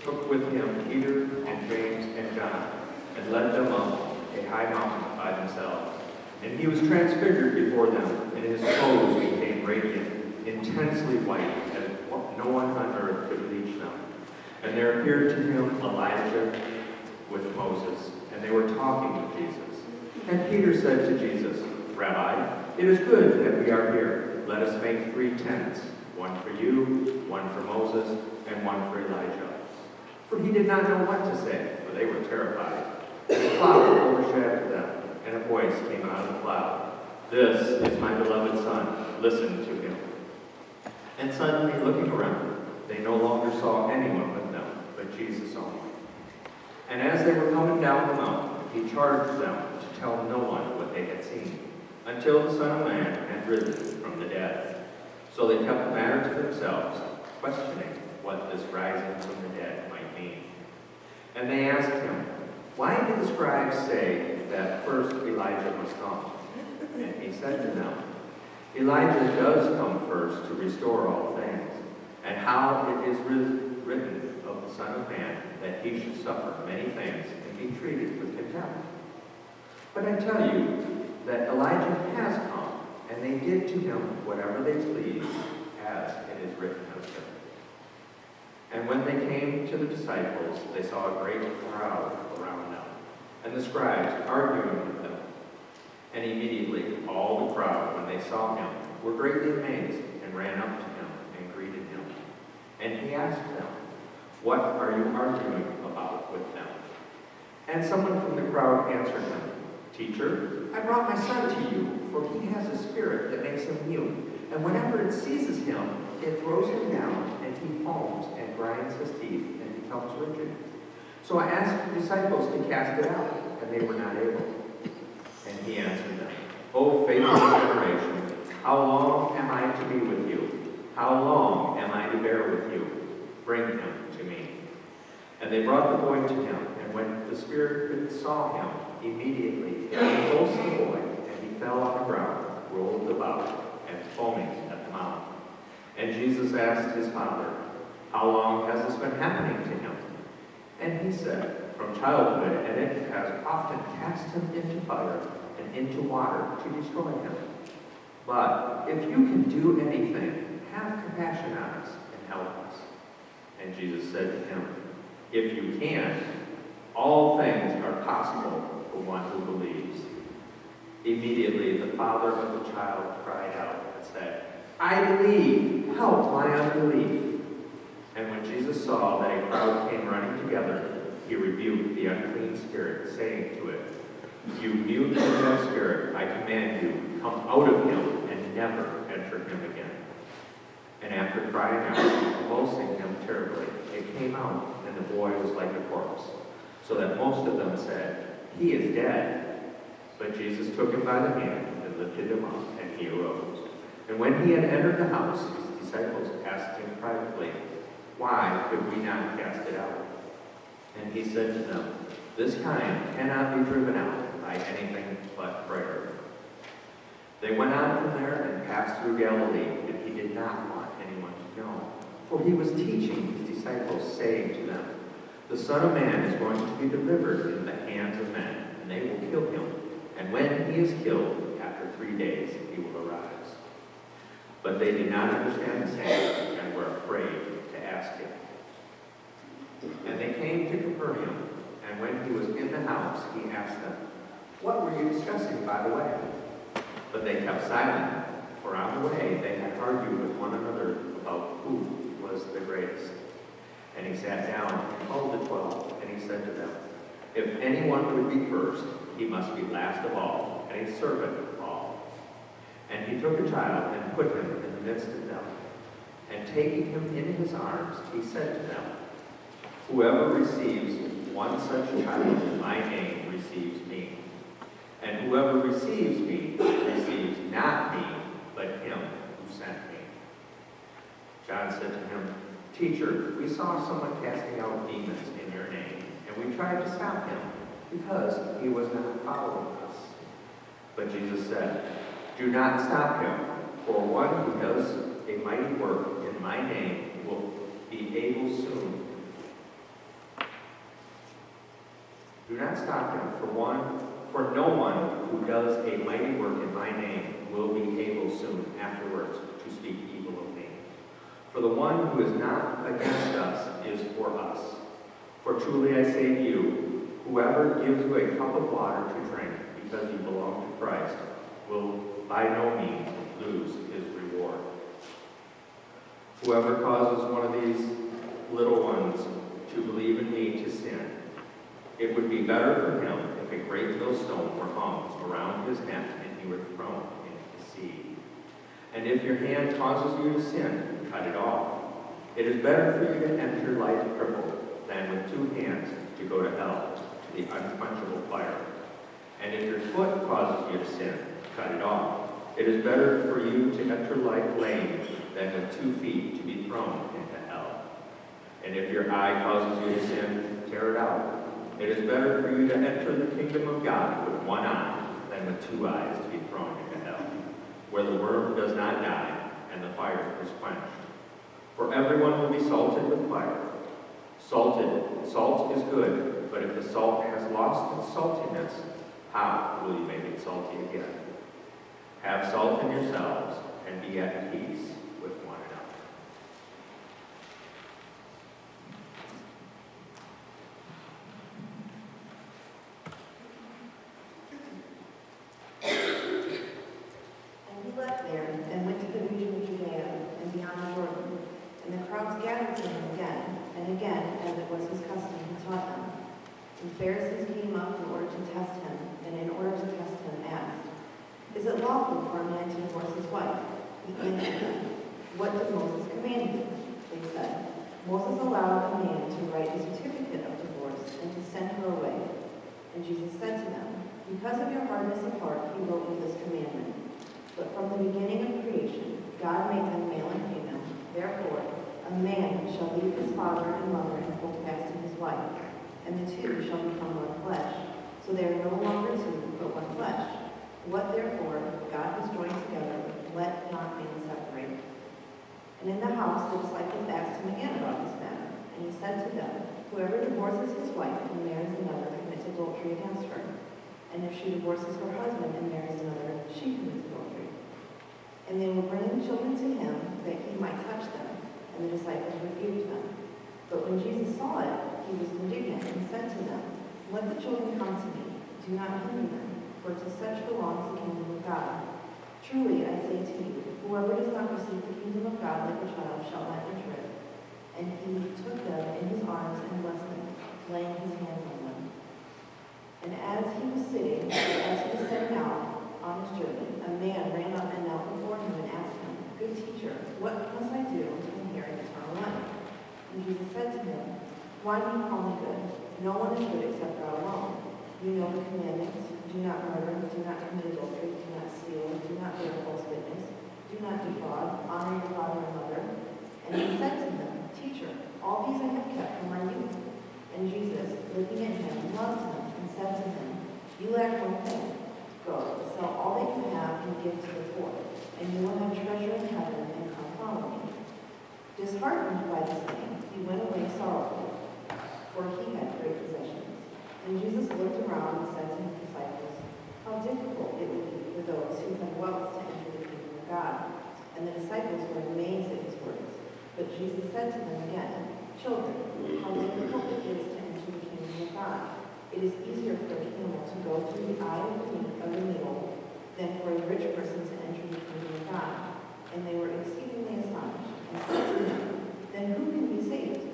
took with him Peter and James and John, and led them up a high mountain by themselves. And he was transfigured before them, and his clothes became radiant, intensely white, as no one on earth could bleach them. And there appeared to him Elijah with Moses, and they were talking with Jesus. And Peter said to Jesus, Rabbi, it is good that we are here. Let us make 3 tents, one for you, one for Moses, and one for Elijah. For he did not know what to say, for they were terrified. And a cloud overshadowed them, and a voice came out of the cloud. This is my beloved Son, listen to him. And suddenly, looking around, they no longer saw anyone with them, but Jesus only. And as they were coming down the mountain, he charged them to tell no one what they had seen, until the Son of Man had risen from the dead. So they kept the matter to themselves, questioning what this rising from the dead might mean. And they asked him, why do the scribes say that first Elijah must come? And he said to them, Elijah does come first to restore all things, and how it is written of the Son of Man that he should suffer many things and be treated with contempt. But I tell you that Elijah has come, and they did to him whatever they pleased, as it is written of him. And when they came to the disciples, they saw a great crowd around them, and the scribes arguing with them. And immediately all the crowd, when they saw him, were greatly amazed, and ran up to him and greeted him. And he asked them, what are you arguing about with them? And someone from the crowd answered him, Teacher, I brought my son to you, for he has a spirit that makes him mute. And whenever it seizes him, it throws him down, and he foams and grinds his teeth and becomes rigid. So I asked the disciples to cast it out, and they were not able. And he answered them, O faithless generation, how long am I to be with you? How long am I to bear with you? Bring him to me. And they brought the boy to him, and when the spirit saw him, immediately he convulsed the boy, and he fell on the ground, rolled about, and foaming at the mouth. And Jesus asked his father, how long has this been happening to him? And he said, from childhood, and it has often cast him into fire and into water to destroy him. But if you can do anything, have compassion on us and help us. And Jesus said to him, if you can, all things are possible for one who believes. Immediately the father of the child cried out and said, I believe, help my unbelief. And when Jesus saw that a crowd came running together, he rebuked the unclean spirit, saying to it, you mute and deaf spirit, I command you, come out of him and never enter him again. And after crying out, convulsing him terribly, it came out, and the boy was like a corpse, so that most of them said, he is dead. But Jesus took him by the hand and lifted him up, and he arose. And when he had entered the house, his disciples asked him privately, why could we not cast it out? And he said to them, this kind cannot be driven out by anything but prayer. They went on from there and passed through Galilee, and he did not want anyone to know. For he was teaching his disciples, saying to them, the Son of Man is going to be delivered into the hands of men, and they will kill him. And when he is killed, after 3 days, he will arise. But they did not understand the saying, and were afraid to ask him. And they came to Capernaum, and when he was in the house, he asked them, what were you discussing by the way? But they kept silent, for on the way they had argued with one another about who was the greatest. And he sat down and called the 12, and he said to them, if anyone would be first, he must be last of all, and a servant of all. And he took a child and put him in the midst of them. And taking him in his arms, he said to them, whoever receives one such child in my name receives me. And whoever receives me receives not me, but him who sent me. John said to him, Teacher, we saw someone casting out demons in your name, and we tried to stop him, because he was not following us. But Jesus said, do not stop him, for one who does a mighty work in my name will be able soon not stop him, for no one who does a mighty work in my name will be able soon afterwards to speak evil of me. For the one who is not against us is for us. For truly I say to you, whoever gives you a cup of water to drink because you belong to Christ will by no means lose his reward. Whoever causes one of these little ones to believe in me to sin, it would be better for him if a great millstone were hung around his neck and he were thrown into the sea. And if your hand causes you to sin, cut it off. It is better for you to enter life crippled than with two hands to go to hell, to the unquenchable fire. And if your foot causes you to sin, cut it off. It is better for you to enter life lame than with 2 feet to be thrown into hell. And if your eye causes you to sin, tear it out. It is better for you to enter the kingdom of God with 1 eye than with 2 eyes to be thrown into hell, where the worm does not die and the fire is quenched. For everyone will be salted with fire. Salt is good, but if the salt has lost its saltiness, how will you make it salty again? Have salt in yourselves and be at peace with one another. And he left there and went to the region of Judea and beyond the Jordan. And the crowds gathered to him again and again, as it was his custom, he taught them. And Pharisees came up in order to test him, and in order to test him asked, "Is it lawful for a man to divorce his wife?" He answered them, "What did Moses command you?" They said, "Moses allowed a man to write a certificate of divorce and to send her away." And Jesus said to them, "Because of your hardness of heart, he wrote you this commandment. But from the beginning of creation, God made them male and female. Therefore, a man shall leave his father and mother and hold fast to his wife, and the two shall become one flesh. So they are no longer two, but one flesh. What therefore God has joined together, let not man separate." And in the house the disciples asked him again about this matter. And he said to them, "Whoever divorces his wife and marries another commits adultery against her. And if she divorces her husband and marries another, she commits adultery." And they were bringing children to him that he might touch them. And the disciples rebuked them. But when Jesus saw it, he was indignant and said to them, "Let the children come to me. Do not hinder them, for to such belongs the kingdom of God. Truly I say to you, whoever does not receive the kingdom of God like a child shall not enter it." And he took them in his arms and blessed them, laying his hands on them. And as he was setting out on his journey, a man ran up and knelt before him and asked him, "Good teacher, what must I do to inherit eternal life?" And Jesus said to him, "Why do you call me good? No one is good except God alone. You know the commandments: do not murder, do not commit adultery, do not steal, do not bear false witness, do not defraud, honor your father and mother." And he said to him, "Teacher, all these I have kept from my youth." And Jesus, looking at him, loved him and said to him, "You lack one thing. Go, sell all that you have and give to the poor, and you will have treasure in heaven, and come follow me." Disheartened by this saying, he went away sorrowful, for he had great possessions. And Jesus looked around and said to his disciples, "How difficult it will be for those who have wealth to enter the kingdom of God." And the disciples were amazed at his words. But Jesus said to them again, "Children, how difficult it is to enter the kingdom of God. It is easier for a camel to go through the eye of the needle than for a rich person to enter the kingdom of God." And they were exceedingly astonished and said to him, "Then who can be saved?"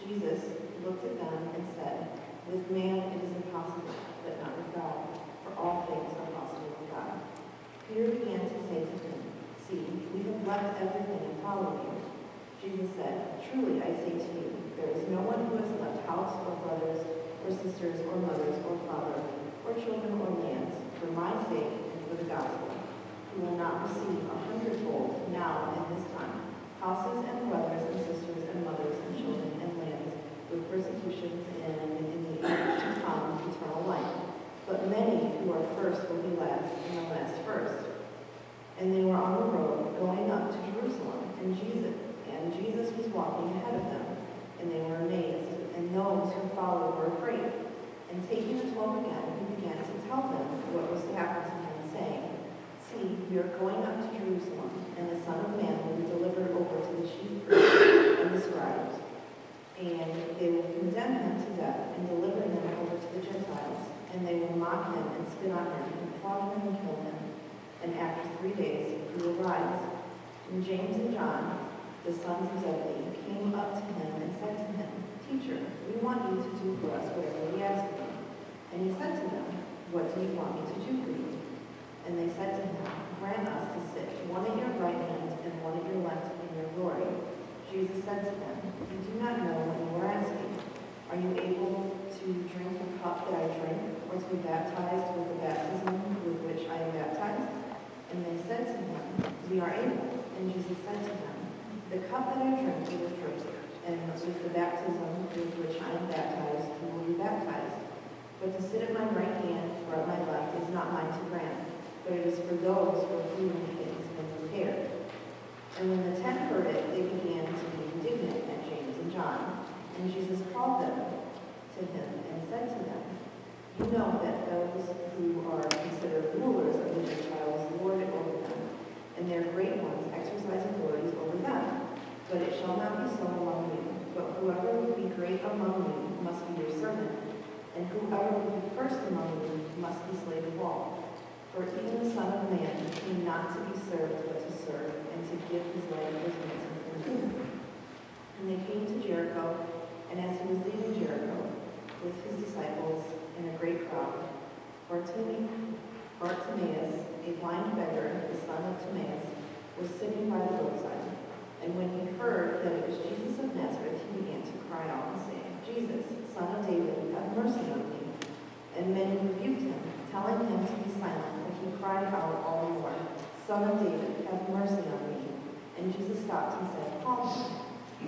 Jesus looked at them and said, "With man it is impossible, but not with God, for all things are possible with God." Peter began to say to him, "See, we have left everything and followed you." Jesus said, "Truly I say to you, there is no one who has left house or brothers or sisters or mothers or father or children or lands for my sake and for the gospel, who will not receive 100-fold now in this time, houses and brothers and sisters and mothers and children and lands, with persecutions and in the age to come eternal life. But many who are first will be last, and the last first." And they were on the road going up to Jerusalem, and Jesus was walking ahead of them, and they were amazed, and those who followed were afraid. And taking the 12 again, he began to tell them what was to happen to him, saying, See, we are going up to Jerusalem, and the Son of Man will be delivered over to the chief priests and the scribes, and they will condemn him to death and deliver him over to the Gentiles, and they will mock him and spit on him and flog him and kill him. And after 3 days he will rise. And James and John, the sons of Zebedee, came up to him and said to him, Teacher, we want you to do for us whatever we ask of you. And he said to them, What do you want me to do for you? And they said to him, Grant us to sit, one at your right hand and one at your left in your glory. Jesus said to them, You do not know what you are asking. Are you able to drink the cup that I drink, or to be baptized with the baptism with which I am baptized? And they said to him, We are able. And Jesus said to them, The cup that I drink you will drink, and with the baptism with which I am baptized, you will be baptized. But to sit at my right hand or at my left is not mine to grant, but it is for those for whom it has been prepared. And when the 10 heard it, they began to be indignant at James and John. And Jesus called them to him and said to them, You know that those who are considered rulers of the Gentiles lord it over them, and their great ones exercise authorities over them. But it shall not be so among you. But whoever will be great among you must be your servant, and whoever will be first among you must be slave of all. For even the Son of Man came not to be served, but to serve, and to give his life as a ransom for many. And they came to Jericho, and as he was leaving Jericho with his disciples and a great crowd, Bartimaeus, a blind beggar, the son of Timaeus, was sitting by the roadside. And when he heard that it was Jesus of Nazareth, he began to cry out and say, Jesus, Son of David, have mercy on me. And many rebuked him, telling him to be silent, but he cried out all the more, Son of David, have mercy on me. And Jesus stopped and said, Call him.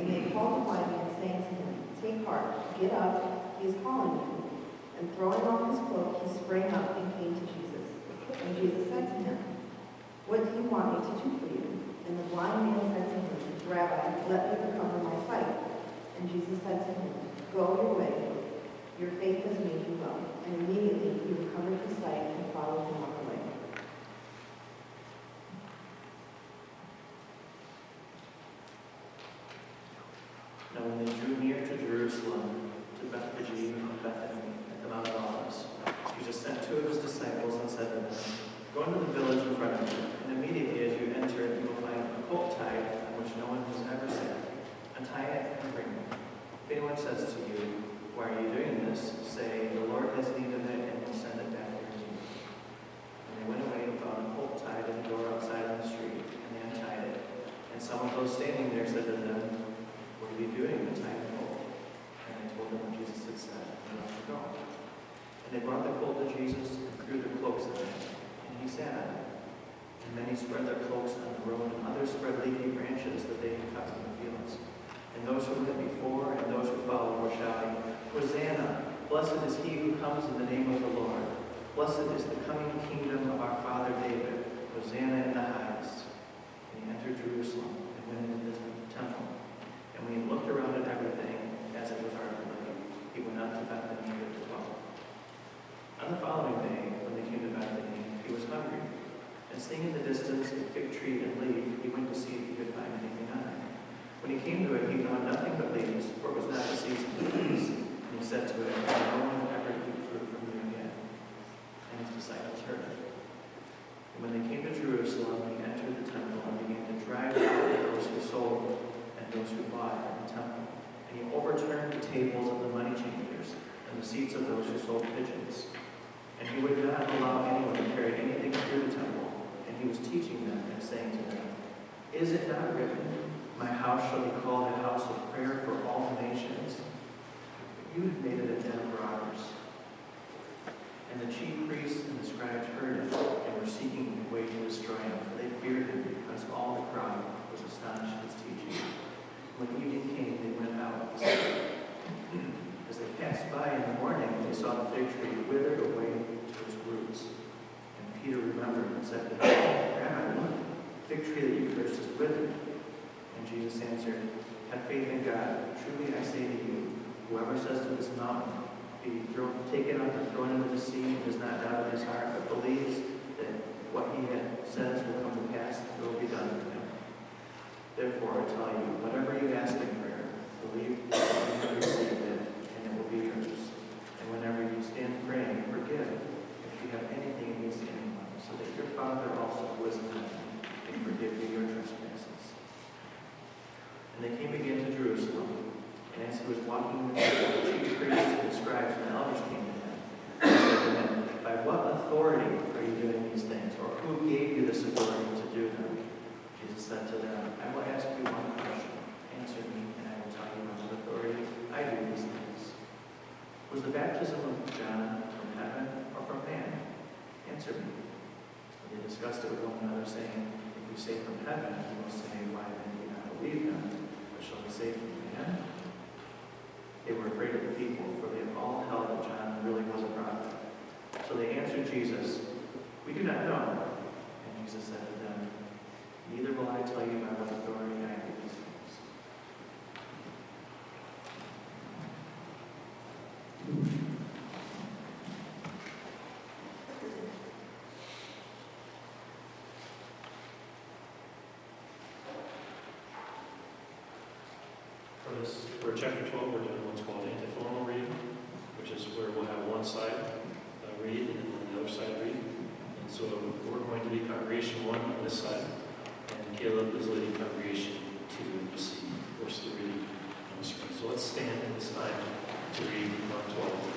And they called the blind man, saying to him, Take heart, get up, he is calling you. And throwing off his cloak, he sprang up and came to Jesus. And Jesus said to him, What do you want me to do for you? And the blind man said to him, Rabbi, let me recover my sight. And Jesus said to him, Go your way, your faith has made you well. And immediately he recovered his sight and followed him on the way. Now when they drew near to Jerusalem, to Bethphage and Bethany, at the Mount of Olives, Jesus sent 2 of his disciples and said to them, Go into the village in front of you, and immediately as you enter it, you will find a colt tied on which no one has ever sat. Untie it and bring it. If anyone says to you, Why are you doing this? Say, The Lord has need of it, and will send it back here to you. And they went away and found a colt tied at the door outside on the street, and they untied it. And some of those standing there said to them, What are you doing untying the colt? And they told them what Jesus had said, and let them go. And they brought the colt to Jesus and threw their cloaks on it, and he sat on it. And many spread their cloaks on the road, and others spread leafy branches that they had cut from the fields. And those who went before and those who followed were shouting, Hosanna! Blessed is he who comes in the name of the Lord. Blessed is the coming kingdom of our father David. Hosanna in the highest. And he entered Jerusalem and went into the temple. And when he looked around at everything, as it was already late, he went up to Bethany with the 12. On the following day, when they came to Bethany, he was hungry. And seeing in the distance a fig tree and leaf, he went to see if he could find anything on it. When he came to it, he found nothing but leaves, for it was not the season for leaves. And he said to it, No one will ever eat fruit from you again. And his disciples heard it. And when they came to Jerusalem, he entered the temple and began to drive out those who sold and those who bought in the temple. And he overturned the tables of the money changers and the seats of those who sold pigeons. And he would not allow anyone to carry anything through the temple. And he was teaching them and saying to them, Is it not written, My house shall be called a house of prayer for all the nations? But you have made it a den of robbers. And the chief priests and the scribes heard it and were seeking a way to destroy him, for they feared him, because all the crowd was astonished at his teaching. When evening came, they went out. As they passed by in the morning, they saw the fig tree withered away to its roots. And Peter remembered and said to him, Rabbi, look, the fig tree that you cursed is withered. And Jesus answered, Have faith in God. Truly I say to you, whoever says to this mountain, be taken up and thrown into the sea, and does not doubt in his heart, but believes that what he says will come to pass, it will be done for him. Therefore, I tell you, whatever you ask in prayer, believe that you have received it, and it will be yours. And whenever you stand praying, forgive if you have anything against anyone, so that your Father also, who is in heaven, can forgive you your trespasses. And they came again to Jerusalem, and as he was walking in the temple, the chief priests and the scribes and elders came to him, and said to him, by what authority are you doing these things, or who gave you this authority to do them? Jesus said to them, I will ask you one question. Answer me, and I will tell you on what authority I do these things. Was the baptism of John from heaven or from man? Answer me. And they discussed it with one another, saying, if we say from heaven, he will say, why then do you not believe him? But shall we say from man? They were afraid of the people, for they had all held that John really was a prophet. So they answered Jesus, we do not know. And Jesus said to them, neither will I tell you by what authority I do these things. For chapter 12, we're doing what's called antiphonal reading, which is where we'll have one side read and then the other side read. And so we're going to be congregation 1 on this side, and Caleb is leading congregation 2 to see, of course, the reading on the screen. So let's stand at this time to read Mark 12.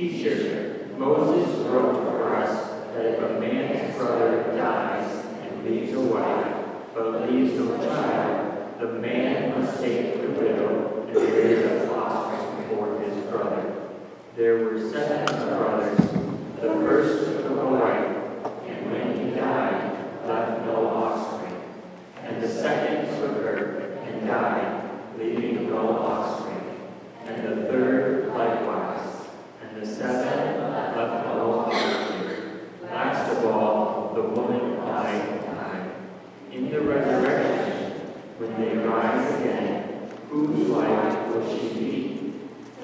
Teacher, Moses wrote for us that if a man's brother he is no child, the man must take the widow and raise up offspring for his brother. There were 7 brothers. The first took a wife, and when he died, left no offspring. And the second took her and died, leaving no offspring. And the third likewise. And the 7 left no offspring. Last of all, the woman died and died. In the resurrection, when they rise again, whose wife will she be?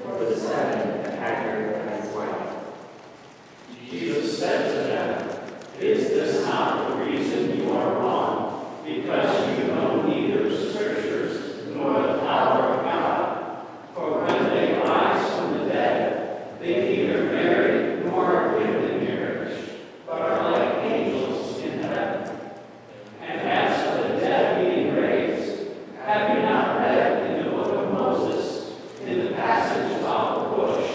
For the 7 had her as wife. Jesus said to them, "Is this not the reason you are wrong? Because you know neither the Scriptures nor the power of God. For when they rise from the dead, they neither marry nor are given in marriage, but are like angels in heaven. And as for the dead being raised, have you not read in the book of Moses, in the passage about the bush,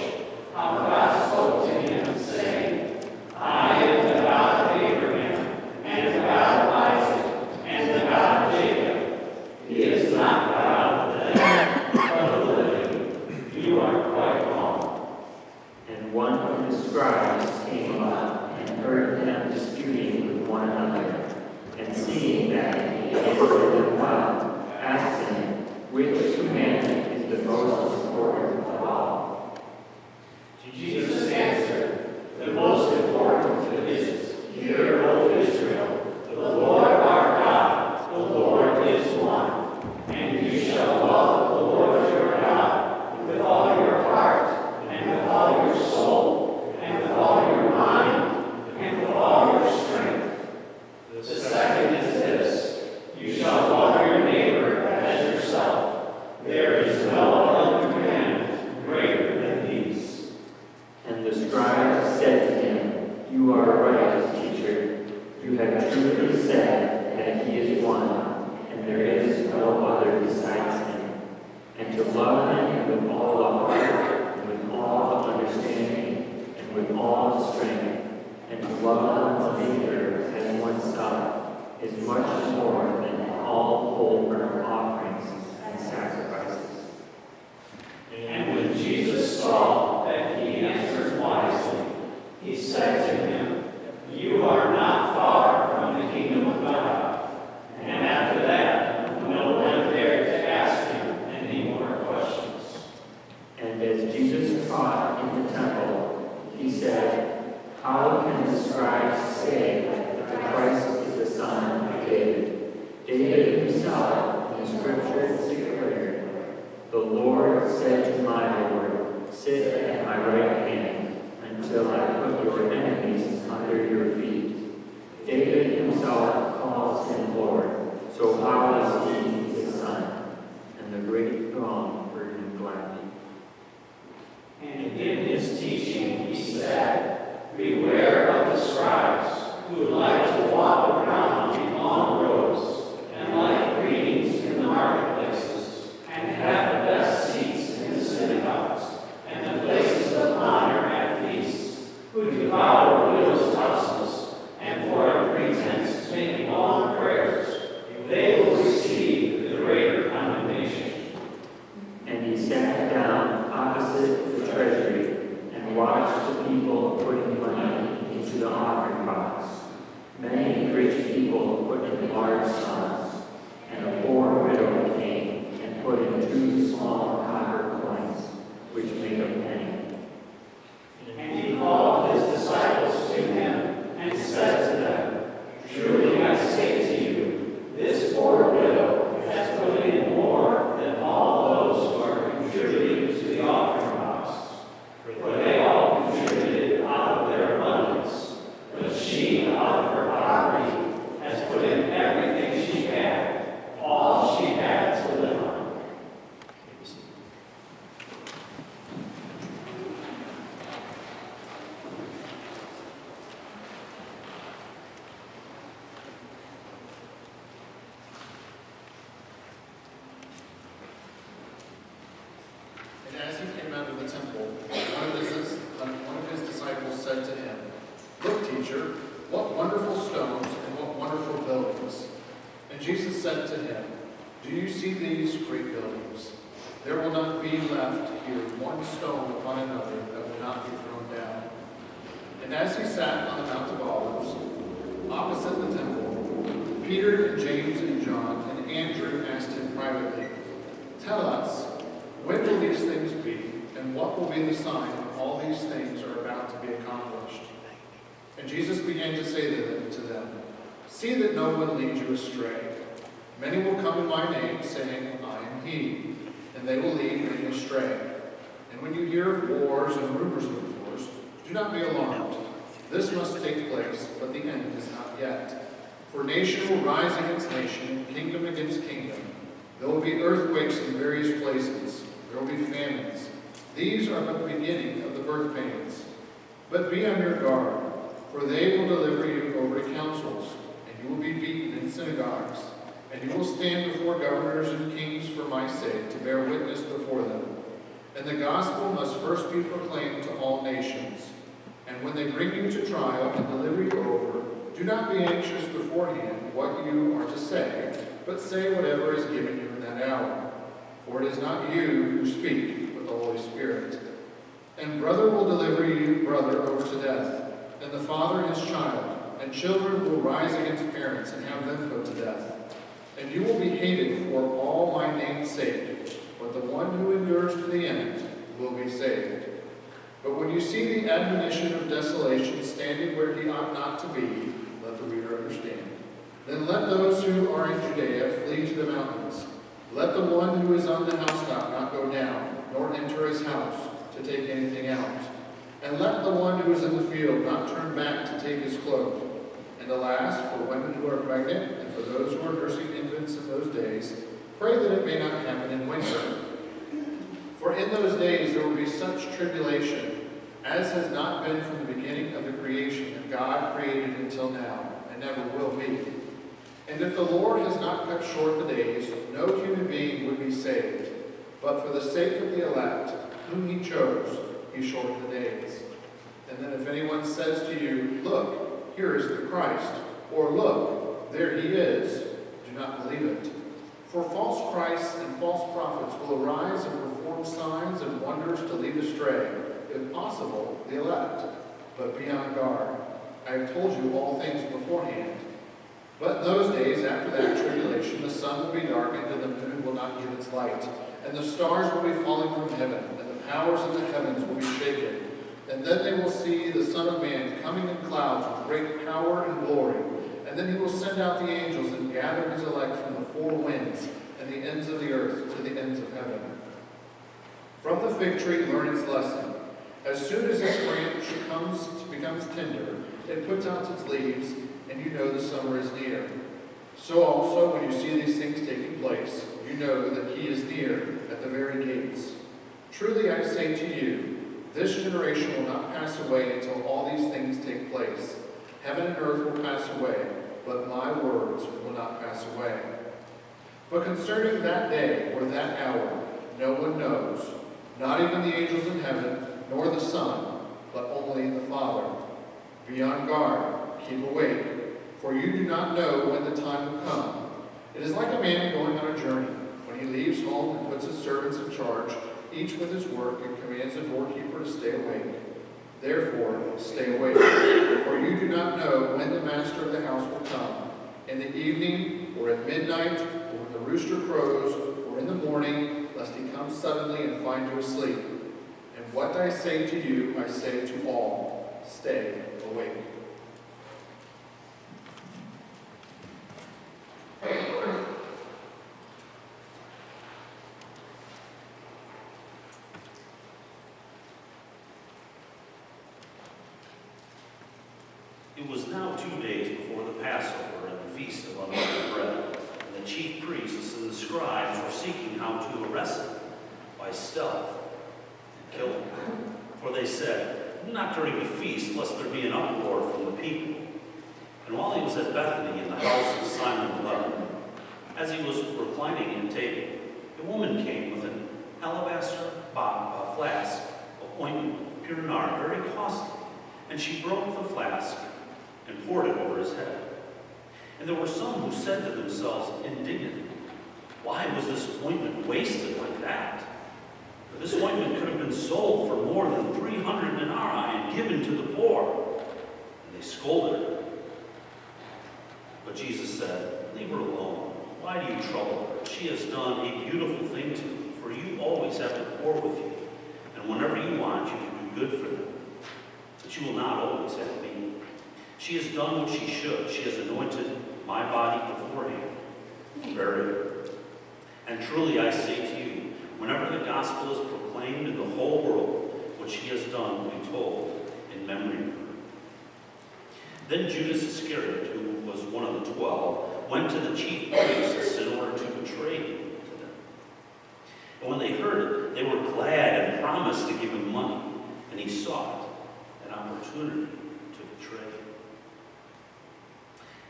how God spoke to him, saying, 'I am the God of Abraham, and the God of Isaac, and the God of Jacob'? He is not God of the dead, but of the living. You are quite wrong." And one of the scribes came up and heard them disputing with one another. And seeing that he answered them well, asked him, "Which commandment is the most important of all?" Jesus answered, "The most important is, 'Hear, O Israel, the Lord our God, the Lord is one. And you shall love the Lord your God with all your heart, and with all your soul, and with all your mind, and with all your strength.' The second is this, 'You shall love your neighbor as yourself.' There is no other commandment greater than these." And the scribe said to him, "You are right, teacher. You have truly said that he is one, and there is no other besides him. And to love him with all the heart, and with all the understanding, and with all the strength, and to love one's neighbor as oneself is much more than all whole burnt offerings and sacrifices." And when Jesus saw that he answered wisely, he said to him, "You are not far from the kingdom of God." And after that, no one dared to ask him any more questions. And as Jesus taught in the temple, he said, "How can the scribes say that the Christ is the son of David? David himself in the scriptures declared, 'The Lord said to my Lord, sit at my right hand until I put your enemies under your feet.' David himself calls him Lord, so how is he his son?" And the great throng heard him gladly. And in his teaching he said, "Beware of the scribes, who like to walk around in long robes, and like greetings in the marketplaces, and have the best seats in the synagogues, and the places of honor at feasts, who devour widows' houses, and for a pretense make long prayers. They will receive the greater condemnation." And he sat down opposite the treasury and watched the people putting money into the offering box. Many rich people put in large sums, and a poor widow came and put in 2 small copper coins, which made a penny. And he called his disciples to him, and said to them, "Truly I say to you, this poor widow has put in more than all those who are contributing to the offering box. For they all contributed out of their abundance, but she, out of her poverty, has put in everything she had, all she had to live on." And as he came out of the temple, one of his disciples said to him, "Look, teacher, what wonderful stones and what wonderful buildings." And Jesus said to Do you see these great buildings? There will not be left here one stone upon another that will not be thrown down. And as he sat on the Mount of Olives, opposite the temple, Peter and James and John and Andrew asked him privately, "Tell us, when will these things be, and what will be the sign when all these things are about to be accomplished?" And Jesus began to say to them, "See that no one leads you astray. Many will come in my name, saying, 'I am he,' and they will lead many astray. And when you hear of wars and rumors of wars, do not be alarmed. This must take place, but the end is not yet. For nation will rise against nation, and kingdom against kingdom. There will be earthquakes in various places. There will be famines. These are but the beginning of the birth pains. But be on your guard, for they will deliver you over to councils, and you will be beaten in synagogues. And you will stand before governors and kings for my sake, to bear witness before them. And the gospel must first be proclaimed to all nations. And when they bring you to trial and deliver you over, do not be anxious beforehand what you are to say, but say whatever is given you in that hour. For it is not you who speak, but the Holy Spirit. And brother will deliver you brother over to death, and the father his child, and children will rise against parents and have them put to death. And you will be hated for all my name's sake, but the one who endures to the end will be saved. But when you see the admonition of desolation standing where he ought not to be," let the reader understand, "then let those who are in Judea flee to the mountains. Let the one who is on the housetop not go down, nor enter his house to take anything out. And let the one who is in the field not turn back to take his cloak. And alas, for women who are pregnant, and for those who are nursing infants in those days, pray that it may not happen in winter. For in those days there will be such tribulation, as has not been from the beginning of the creation that God created until now, and never will be. And if the Lord has not cut short the days, no human being would be saved. But for the sake of the elect, whom he chose, he shortened the days. And then if anyone says to you, 'Look, here is the Christ,' or 'Look, there he is,' do not believe it. For false Christs and false prophets will arise and perform signs and wonders to lead astray, if possible, the elect. But be on guard. I have told you all things beforehand. But in those days, after that tribulation, the sun will be darkened, and the moon will not give its light, and the stars will be falling from heaven, and the powers of the heavens will be shaken. And then they will see the Son of Man coming in clouds with great power and glory. And then he will send out the angels and gather his elect from the four winds and the ends of the earth to the ends of heaven. From the fig tree learn its lesson. As soon as its branch becomes tender, it puts out its leaves, and you know the summer is near. So also, when you see these things taking place, you know that he is near at the very gates. Truly I say to you, this generation will not pass away until all these things take place. Heaven and earth will pass away, but my words will not pass away. But concerning that day or that hour, no one knows, not even the angels in heaven, nor the Son, but only the Father. Be on guard, keep awake, for you do not know when the time will come. It is like a man going on a journey, when he leaves home and puts his servants in charge, each with his work, and commands the doorkeeper to stay awake. Therefore, stay awake, for you do not know when the master of the house will come, in the evening, or at midnight, or when the rooster crows, or in the morning, lest he come suddenly and find you asleep. And what I say to you, I say to all, stay awake. It was now 2 days before the Passover and the Feast of Unleavened Bread, and the chief priests and the scribes were seeking how to arrest him by stealth and kill him. For they said, "Not during the feast, lest there be an uproar from the people." And while he was at Bethany in the house of Simon the leper, as he was reclining at table, a woman came with an alabaster flask of ointment, pure nard, very costly, and she broke the flask and poured it over his head. And there were some who said to themselves indignantly, Why was this ointment wasted like that? For this ointment could have been sold for more than 300 denarii and given to the poor. And they scolded her. But Jesus said, "Leave her alone. Why do you trouble her? She has done a beautiful thing to you, for you always have the poor with you. And whenever you want, you can do good for them. But you will not always have me. She has done what she should. She has anointed my body beforehand. Bury her. And truly I say to you, whenever the gospel is proclaimed in the whole world, what she has done will be told in memory of her." Then Judas Iscariot, who was one of the 12, went to the chief priests in order to betray him to them. And when they heard it, they were glad and promised to give him money. And he sought an opportunity to betray him.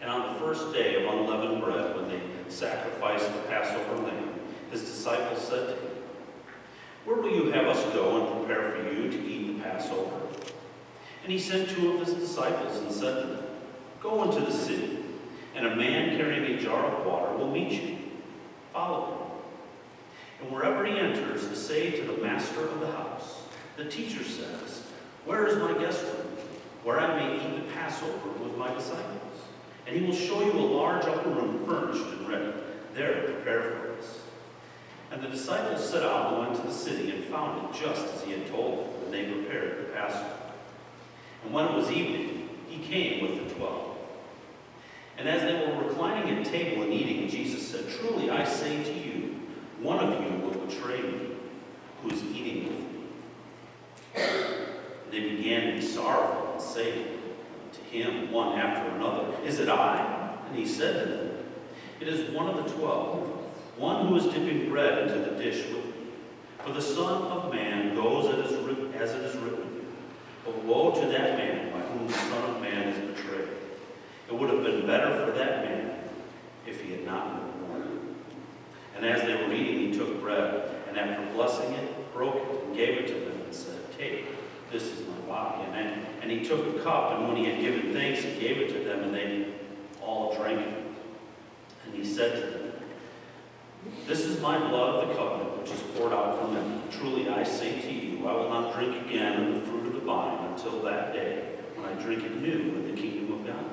And on the first day of unleavened bread, when they sacrificed the Passover lamb, his disciples said to him, "Where will you have us go and prepare for you to eat the Passover?" And he sent 2 of his disciples and said to them, "Go into the city, and a man carrying a jar of water will meet you. Follow him. And wherever he enters, say to the master of the house, 'The teacher says, where is my guest room, where I may eat the Passover with my disciples?' And he will show you a large upper room furnished and ready. There prepare for us." And the disciples set out and went to the city and found it just as he had told them, and they prepared the Passover. And when it was evening, he came with the 12. And as they were reclining at table and eating, Jesus said, "Truly I say to you, one of you will betray me, who is eating with me." They began to be sorrowful and say to him, one after another, "Is it I?" And he said to them, "It is one of the 12, one who is dipping bread into the dish with me. For the Son of Man goes as it is written, but woe to that man by whom the Son of Man is betrayed. It would have been better for that man if he had not been born." And as they were eating, he took bread, and after blessing it, broke it, and gave it to them, and said, "Take, this is my body." And he took a cup, and when he had given thanks, he gave it to them, and they all drank it. And he said to them, "This is my blood of the covenant, which is poured out for many. Truly I say to you, I will not drink again of the fruit of the vine until that day when I drink it new in the kingdom of God."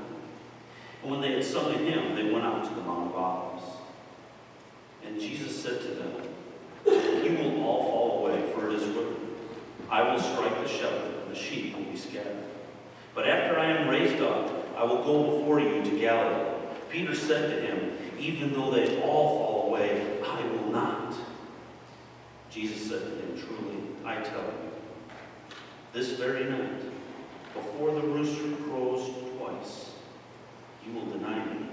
And when they had sung a hymn, they went out to the Mount of Olives. And Jesus said to them, "You will all fall away, for it is written, I will strike the shepherd, and the sheep will be scattered. But after I am raised up, I will go before you to Galilee." Peter said to him, "Even though they all fall away, I will not." Jesus said to him, "Truly, I tell you, this very night, before the rooster crows twice, you will deny me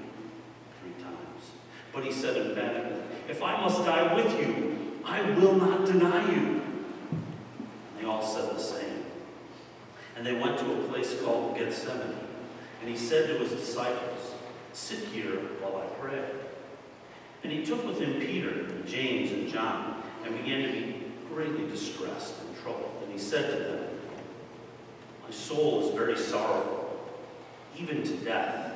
3 times. But he said emphatically, "If I must die with you, I will not deny you." And they all said the same. And they went to a place called Gethsemane. And he said to his disciples, "Sit here while I pray." And he took with him Peter and James and John, and began to be greatly distressed and troubled. And he said to them, "My soul is very sorrowful, even to death.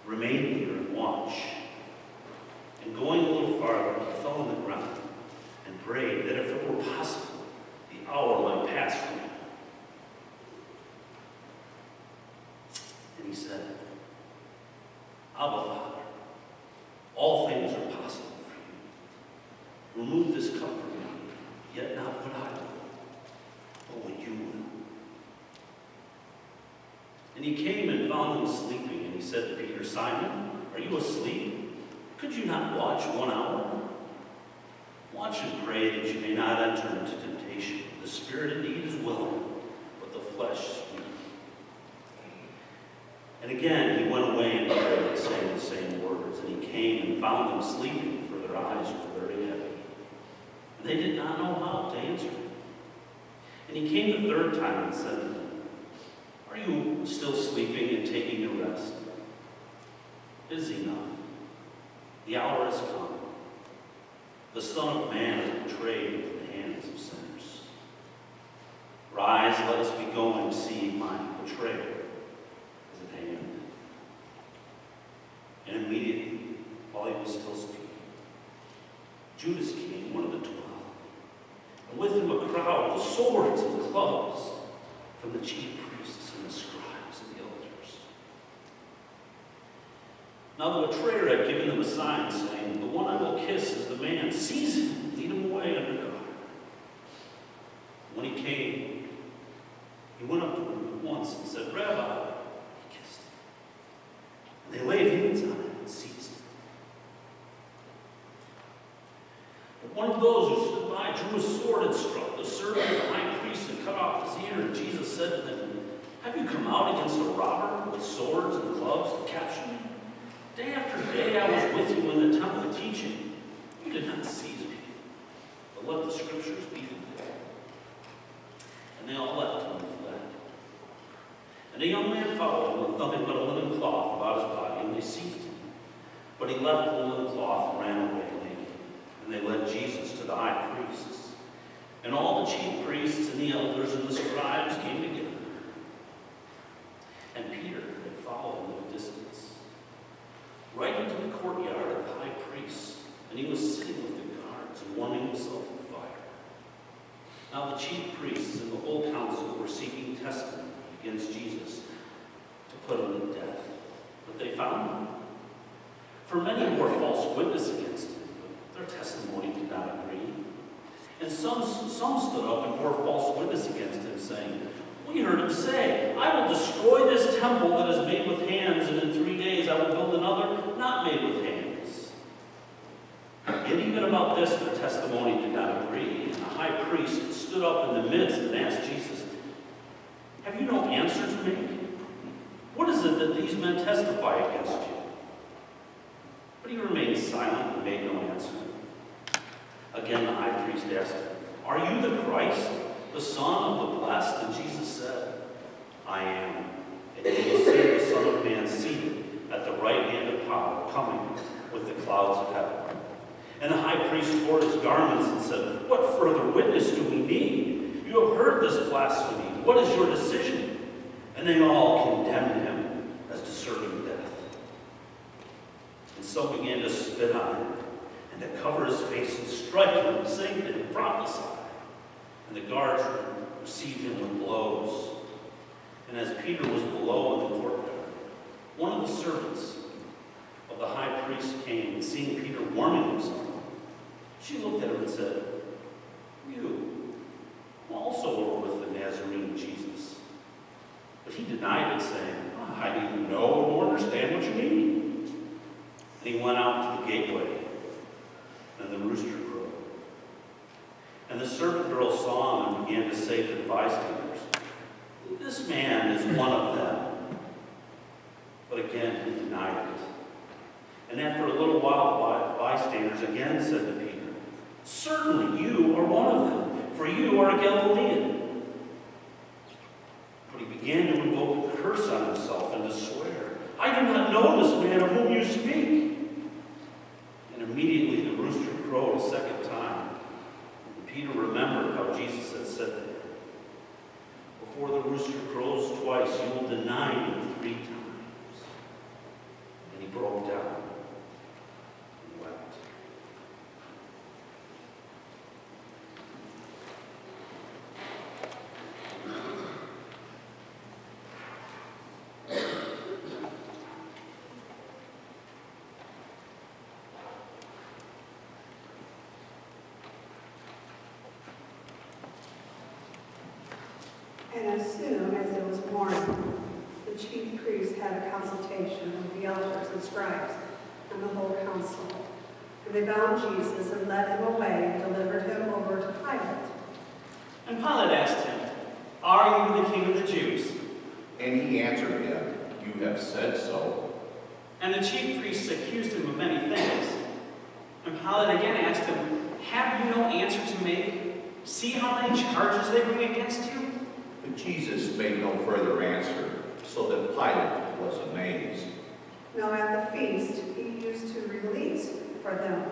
Remain here and watch." And going a little farther, he fell on the ground and prayed that if it were possible, the hour might pass from him. And he said, "Abba, Father, all things are possible for you. Remove this cup from me, yet not what I will, but what you will." And he came and found them sleeping, and he said to Peter, "Simon, are you asleep? Could you not watch 1 hour? Watch and pray that you may not enter into temptation. The spirit indeed is willing, but the flesh is weak." And again he went away and prayed, saying the same words. And he came and found them sleeping, for their eyes were very heavy. And they did not know how to answer him. And he came the 3rd time and said to them, "Are you still sleeping and taking your rest? It is enough. The hour has come. The Son of Man is betrayed into the hands of sinners. Rise, let us be going. See, my betrayer is at hand." And immediately, while he was still speaking, Judas came, one of the 12, and with him a crowd with swords and clubs from the chief priests and the scribes and the elders. Now the betrayer had given them a sign, saying, "The one I will kiss is the man. Seize him, lead him away under guard." When he came, he went up to him at once and said, "Rabbi," he kissed him. And they laid hands on him and seized him. But one of those who stood by drew a sword and struck the servant of the high priest and cut off his ear. And Jesus said to them, "Have you come out against a robber with swords and clubs to capture me? Day after day I was with you in the temple teaching. You did not seize me, but let the scriptures be fulfilled." And they all left him and fled. And a young man followed him with nothing but a linen cloth about his body, and they seized him. But he left the linen cloth and ran away naked. And they led Jesus to the high priests. And all the chief priests and the elders and the scribes came together. And Peter had followed him at a distance, right into the courtyard of the high priest, and he was sitting with the guards and warming himself at the fire. Now the chief priests and the whole council were seeking testimony against Jesus to put him to death, but they found none. For many bore false witness against him, but their testimony did not agree. And some stood up and bore false witness against him, saying, "We heard him say, 'I will destroy this temple that is made with hands, and in 3 days I will build another not made with hands.' Yet even about this their testimony did not agree. And the high priest stood up in the midst and asked Jesus, 'Have you no answer to make? What is it that these men testify against you?' But he remained silent and made no answer. Again the high priest asked him, 'Are you the Christ, the Son of the Blessed?' And Jesus said, 'I am. And you will see the Son of Man seated at the right hand of power, coming with the clouds of heaven.' And the high priest tore his garments and said, 'What further witness do we need? You have heard this blasphemy. What is your decision?' And they all condemned him as deserving death. And some began to spit on him and to cover his face and strike him, saying to him, 'Prophesy.' And the guards received him with blows. And as Peter was below in the courtyard, one of the servants of the high priest came, and seeing Peter warming himself, she looked at him and said, 'You also were with the Nazarene Jesus.' But he denied it, saying, 'I neither know nor understand what you mean.' And he went out to the gateway, and the rooster crowed. And the servant girl saw him and began to say to the bystanders, 'This man is one of them.' But again he denied it. And after a little while the bystanders again said to Peter, 'Certainly you are one of them, for you are a Galilean.' But he began to invoke a curse on himself and to swear, 'I do not know this man of whom you speak.' And immediately the rooster crowed a second time. And Peter remembered how Jesus had said to him, 'Before the rooster crows twice, you will deny me 3 times.' And he broke down and wept. And as soon as it was morning, the chief priests had a consultation with the elders and scribes and the whole council. And they bound Jesus and led him away and delivered him over to Pilate. And Pilate asked him, "Are you the king of the Jews?" And he answered him, "You have said so." And the chief priests accused him of many things. And Pilate again asked him, "Have you no answer to make? See how many charges they bring against you?" But Jesus made no further answer, so that Pilate was amazed. Now at the feast, he used to release for them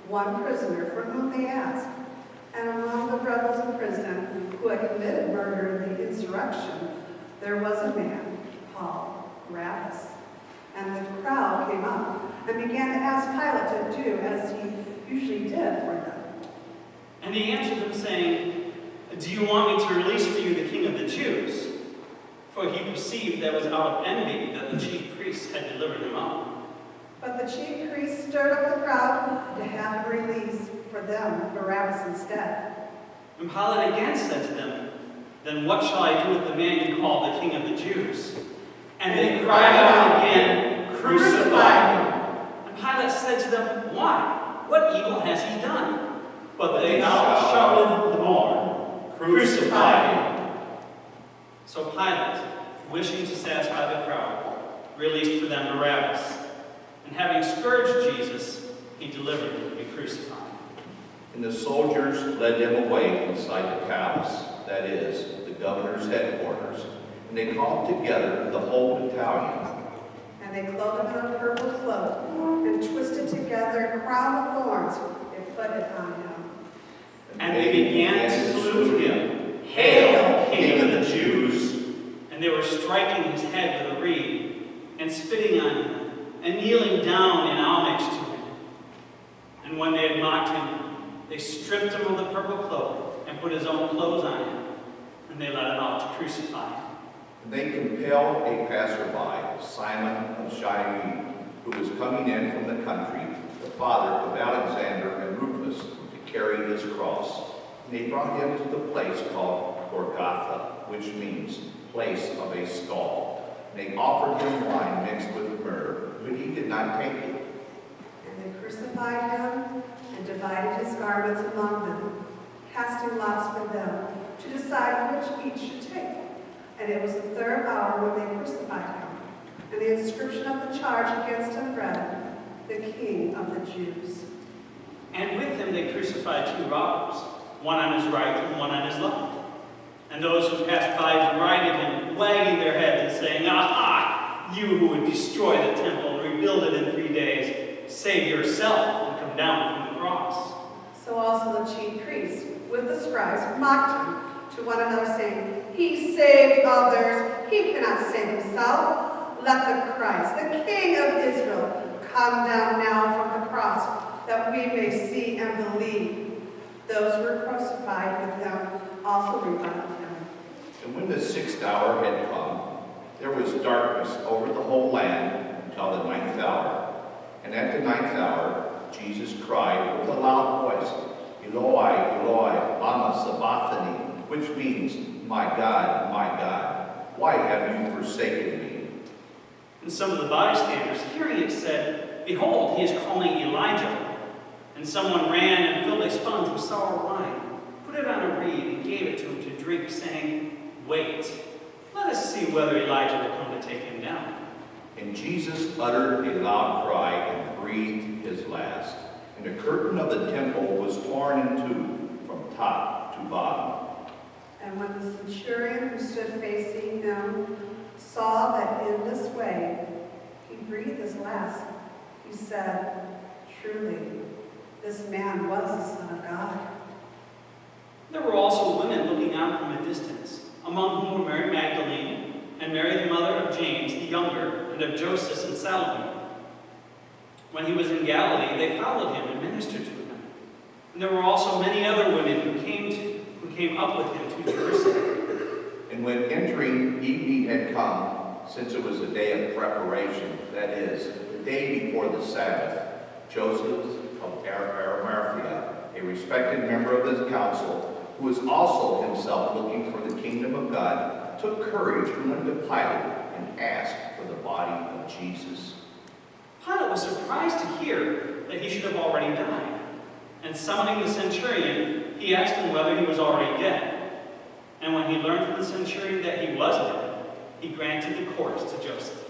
one prisoner for whom they asked. And among the rebels in prison who had committed murder in the insurrection, there was a man called Barabbas. And the crowd came up and began to ask Pilate to do as he usually did for And he answered them, saying, Do you want me to release for you the king of the Jews? For he perceived that it was out of envy that the chief priests had delivered him up. But the chief priests stirred up the crowd to have him released for them Barabbas instead. And Pilate again said to them, Then what shall I do with the man you call the king of the Jews? And they cried out again, Crucify him! And Pilate said to them, Why? What evil has he done? But they shouted the more, Crucify him! So Pilate, wishing to satisfy the crowd, released for them Barabbas. And having scourged Jesus, he delivered him to be crucified. And the soldiers led him away inside the palace, that is, the governor's headquarters, and they called together the whole battalion. And they clothed him in a purple cloak, and twisted together a crown of thorns. They put it on him. And they began to salute him, Hail, King of the Jews! And they were striking his head with a reed, and spitting on him, and kneeling down in homage to him. And when they had mocked him, they stripped him of the purple cloak, and put his own clothes on him, and they led him out to crucify him. They compelled a passerby, Simon of Cyrene, who was coming in from the country, the father of Alexander and Rufus, to carry his cross. And they brought him to the place called Golgotha, which means place of a skull. And they offered him wine mixed with myrrh, but he did not take it. And they crucified him and divided his garments among them, casting lots for them to decide which each should take. And it was the third hour when they crucified him. And the inscription of the charge against him read, The King of the Jews. And with him they crucified two robbers, one on his right and one on his left. And those who passed by derided him, wagging their heads and saying, Aha! You who would destroy the temple and rebuild it in 3 days, save yourself and come down from the cross. So also the chief priests, with the scribes, mocked him to one another, saying, He saved others, he cannot save himself. Let the Christ, the King of Israel, come down now from the cross, that we may see and believe. Those who were crucified with him also reviled him. And when the 6th hour had come, there was darkness over the whole land until the 9th hour. And at the 9th hour, Jesus cried with a loud voice, Eloi, Eloi, lama sabachthani, which means, my God, why have you forsaken me? And some of the bystanders, hearing it, said, Behold, he is calling Elijah. And someone ran and filled a sponge with sour wine, put it on a reed, and gave it to him to drink, saying, Wait, let us see whether Elijah will come to take him down. And Jesus uttered a loud cry and breathed his last. And the curtain of the temple was torn in two from top to bottom. And when the centurion who stood facing him saw that in this way he breathed his last, he said, Truly, this man was the Son of God. There were also women looking out from a distance, among whom were Mary Magdalene, and Mary the mother of James the younger, and of Joseph and Salome. When he was in Galilee, they followed him and ministered to him. And there were also many other women who came up with him to Jerusalem. And when entering evening had come, since it was a day of preparation, that is, the day before the Sabbath, Joseph of Arimathea, a respected member of the council, who was also himself looking for the kingdom of God, took courage and went to Pilate and asked for the body of Jesus. Pilate was surprised to hear that he should have already died. And summoning the centurion, he asked him whether he was already dead. And when he learned from the centurion that he was dead, he granted the corpse to Joseph.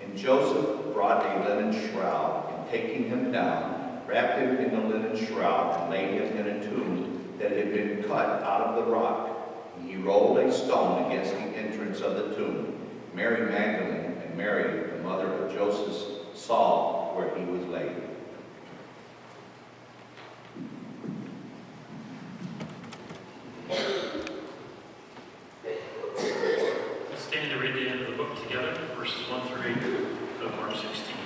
And Joseph brought a linen shroud, and taking him down, wrapped him in the linen shroud, and laid him in a tomb that had been cut out of the rock. And he rolled a stone against the entrance of the tomb. Mary Magdalene and Mary, the mother of Joseph, saw where he was laid. Stand to read the end of the book together, verses 1 through 8 of Mark 16.